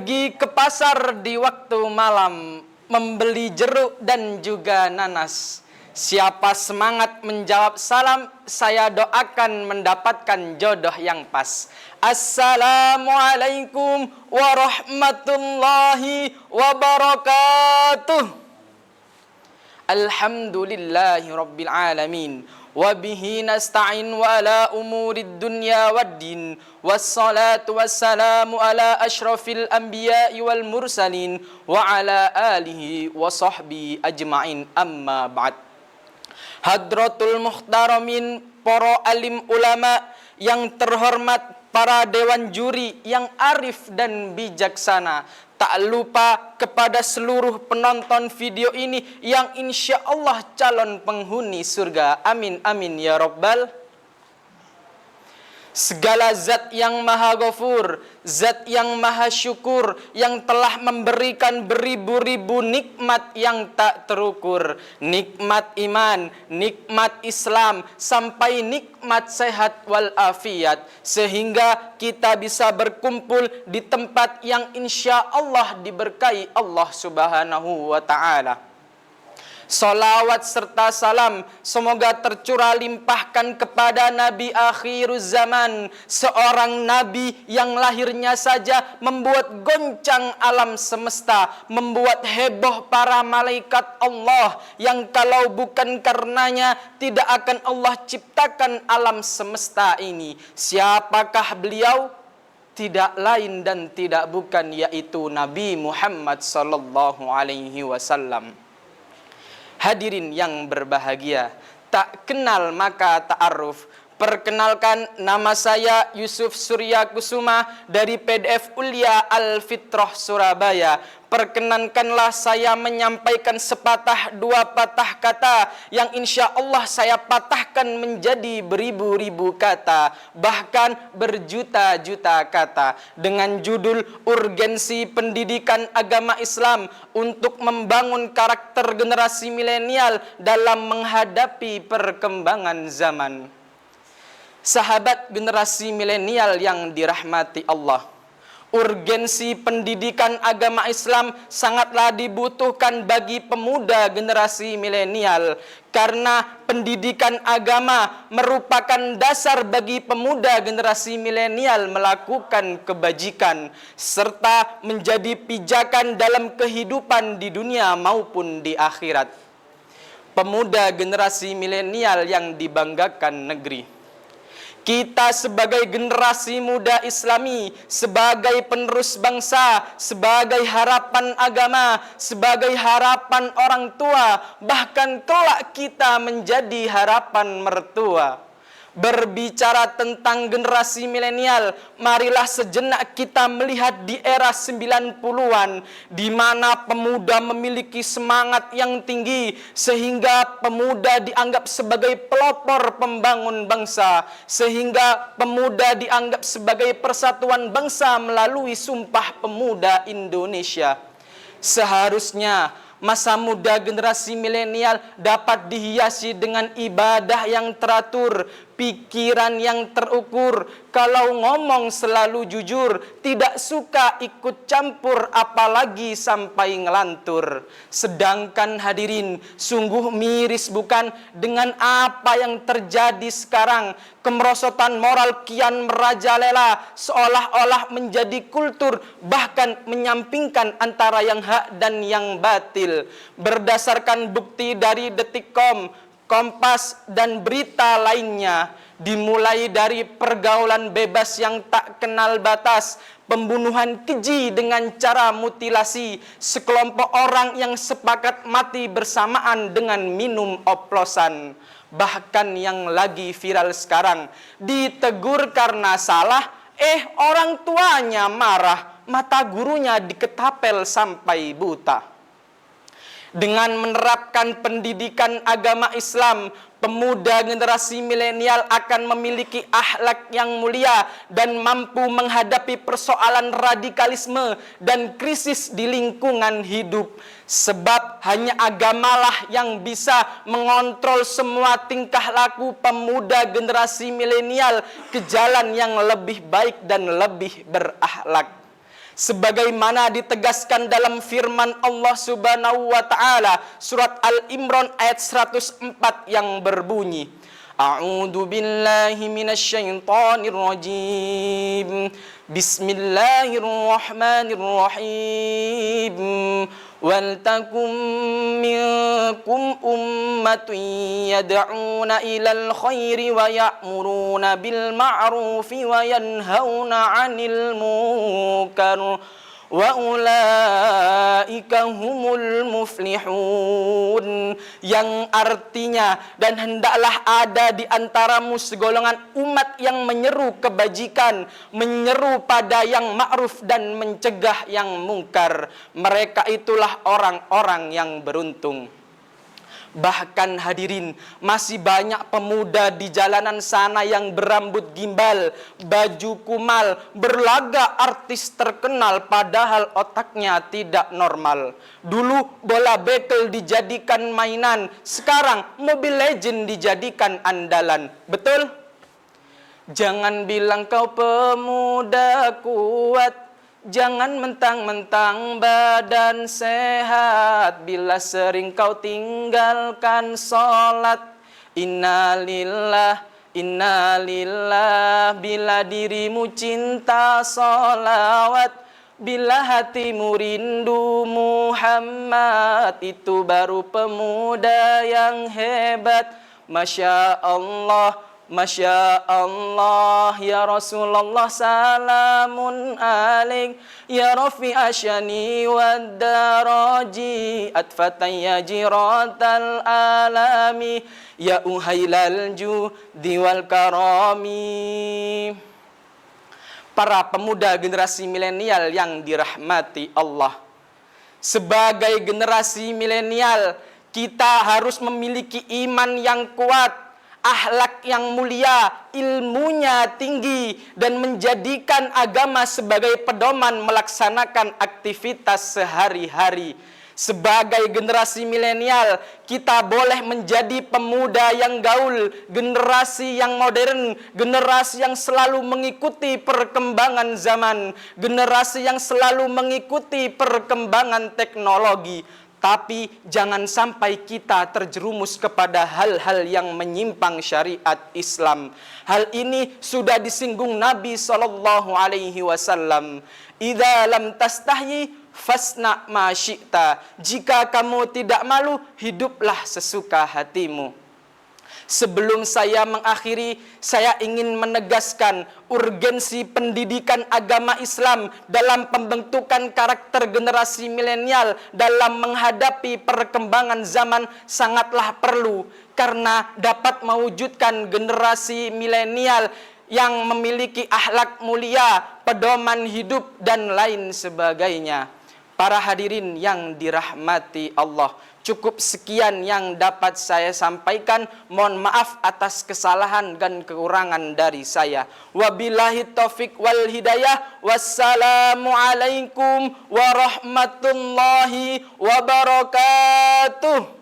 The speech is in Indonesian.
pergi ke pasar di waktu malam, membeli jeruk dan juga nanas. Siapa semangat menjawab salam, saya doakan mendapatkan jodoh yang pas. Assalamualaikum warahmatullahi wabarakatuh. Alhamdulillahi rabbil alamin. Wabihi nasta'in wa ala umurid dunya waddin. Wassalatu wassalamu ala ashrafil anbiya'i wal mursalin. Wa ala alihi wa sahbihi ajma'in, amma ba'd. Hadratul muhtaramin, para alim ulama yang terhormat, para dewan juri yang arif dan bijaksana. Tak lupa kepada seluruh penonton video ini yang insya Allah calon penghuni surga. Amin amin ya rabbal. Segala zat yang maha ghafur, zat yang maha syukur, yang telah memberikan beribu-ribu nikmat yang tak terukur. Nikmat iman, nikmat Islam, sampai nikmat sehat walafiat. Sehingga kita bisa berkumpul di tempat yang insya Allah diberkahi Allah subhanahu wa ta'ala. Salawat serta salam semoga tercurah limpahkan kepada Nabi akhiruz zaman, seorang Nabi yang lahirnya saja membuat goncang alam semesta, membuat heboh para malaikat Allah, yang kalau bukan karenanya tidak akan Allah ciptakan alam semesta ini. Siapakah beliau? Tidak lain dan tidak bukan yaitu Nabi Muhammad sallallahu alaihi wasallam. Hadirin yang berbahagia, tak kenal maka ta'aruf. Perkenalkan, nama saya Yusuf Surya Kusuma dari PDF Ulia Al-Fitrah Surabaya. Perkenankanlah saya menyampaikan sepatah dua patah kata yang insya Allah saya patahkan menjadi beribu-ribu kata, bahkan berjuta-juta kata, dengan judul Urgensi Pendidikan Agama Islam untuk Membangun Karakter Generasi Milenial dalam Menghadapi Perkembangan Zaman. Sahabat generasi milenial yang dirahmati Allah, urgensi pendidikan agama Islam sangatlah dibutuhkan bagi pemuda generasi milenial, karena pendidikan agama merupakan dasar bagi pemuda generasi milenial melakukan kebajikan serta menjadi pijakan dalam kehidupan di dunia maupun di akhirat. Pemuda generasi milenial yang dibanggakan negeri, kita sebagai generasi muda Islami, sebagai penerus bangsa, sebagai harapan agama, sebagai harapan orang tua, bahkan kelak kita menjadi harapan mertua. Berbicara tentang generasi milenial, marilah sejenak kita melihat di era 90-an, di mana pemuda memiliki semangat yang tinggi, sehingga pemuda dianggap sebagai pelopor pembangun bangsa, sehingga pemuda dianggap sebagai persatuan bangsa melalui Sumpah Pemuda Indonesia. Seharusnya masa muda generasi milenial dapat dihiasi dengan ibadah yang teratur, pikiran yang terukur, kalau ngomong selalu jujur, tidak suka ikut campur apalagi sampai ngelantur. Sedangkan hadirin, sungguh miris bukan dengan apa yang terjadi sekarang. Kemerosotan moral kian merajalela, seolah-olah menjadi kultur, bahkan menyampingkan antara yang hak dan yang batil. Berdasarkan bukti dari Detikcom, Kompas, dan berita lainnya, dimulai dari pergaulan bebas yang tak kenal batas, pembunuhan keji dengan cara mutilasi, sekelompok orang yang sepakat mati bersamaan dengan minum oplosan. Bahkan yang lagi viral sekarang, ditegur karena salah, orang tuanya marah, mata gurunya diketapel sampai buta. Dengan menerapkan pendidikan agama Islam, pemuda generasi milenial akan memiliki akhlak yang mulia dan mampu menghadapi persoalan radikalisme dan krisis di lingkungan hidup. Sebab hanya agamalah yang bisa mengontrol semua tingkah laku pemuda generasi milenial ke jalan yang lebih baik dan lebih berakhlak. sebagaimana ditegaskan dalam firman Allah Subhanahu wa taala surat Al-Imran ayat 104 yang berbunyi, A'udzu billahi minasyaitonir rajim. Bismillahirrahmanirrahim. Wal takum minkum ummatun yad'una ilal khairi wa ya'muruna bil ma'rufi wa yanhauna 'anil munkar wa ulaika humul muflihun, yang artinya, dan hendaklah ada di antaramu segolongan umat yang menyeru kebajikan, menyeru pada yang ma'ruf dan mencegah yang mungkar. Mereka itulah orang-orang yang beruntung. Bahkan hadirin, masih banyak pemuda di jalanan sana yang berambut gimbal, baju kumal, berlaga artis terkenal padahal otaknya tidak normal. Dulu bola bekel dijadikan mainan, sekarang Mobile Legend dijadikan andalan. Betul? Jangan bilang kau pemuda kuat, jangan mentang-mentang badan sehat, bila sering kau tinggalkan sholat. Innalillah, innalillah, bila dirimu cinta sholawat, bila hatimu rindu Muhammad, itu baru pemuda yang hebat. Masya Allah, Masya Allah, ya Rasulullah salamun alaik, ya Rafi asyani wad daraji, atfataya jiratal alami, ya uhailal judi wal karami. Para pemuda generasi milenial yang dirahmati Allah, sebagai generasi milenial kita harus memiliki iman yang kuat, akhlak yang mulia, ilmunya tinggi, dan menjadikan agama sebagai pedoman melaksanakan aktivitas sehari-hari. Sebagai generasi milenial, kita boleh menjadi pemuda yang gaul, generasi yang modern, generasi yang selalu mengikuti perkembangan zaman, generasi yang selalu mengikuti perkembangan teknologi. Tapi jangan sampai kita terjerumus kepada hal-hal yang menyimpang syariat Islam. Hal ini sudah disinggung Nabi SAW. Idza lam tastahyi fasna ma syi'ta. Jika kamu tidak malu, hiduplah sesuka hatimu. Sebelum saya mengakhiri, saya ingin menegaskan urgensi pendidikan agama Islam dalam pembentukan karakter generasi milenial dalam menghadapi perkembangan zaman sangatlah perlu, karena dapat mewujudkan generasi milenial yang memiliki akhlak mulia, pedoman hidup, dan lain sebagainya. Para hadirin yang dirahmati Allah, cukup sekian yang dapat saya sampaikan. Mohon maaf atas kesalahan dan kekurangan dari saya. Wabillahi taufik wal hidayah. Wassalamualaikum warahmatullahi wabarakatuh.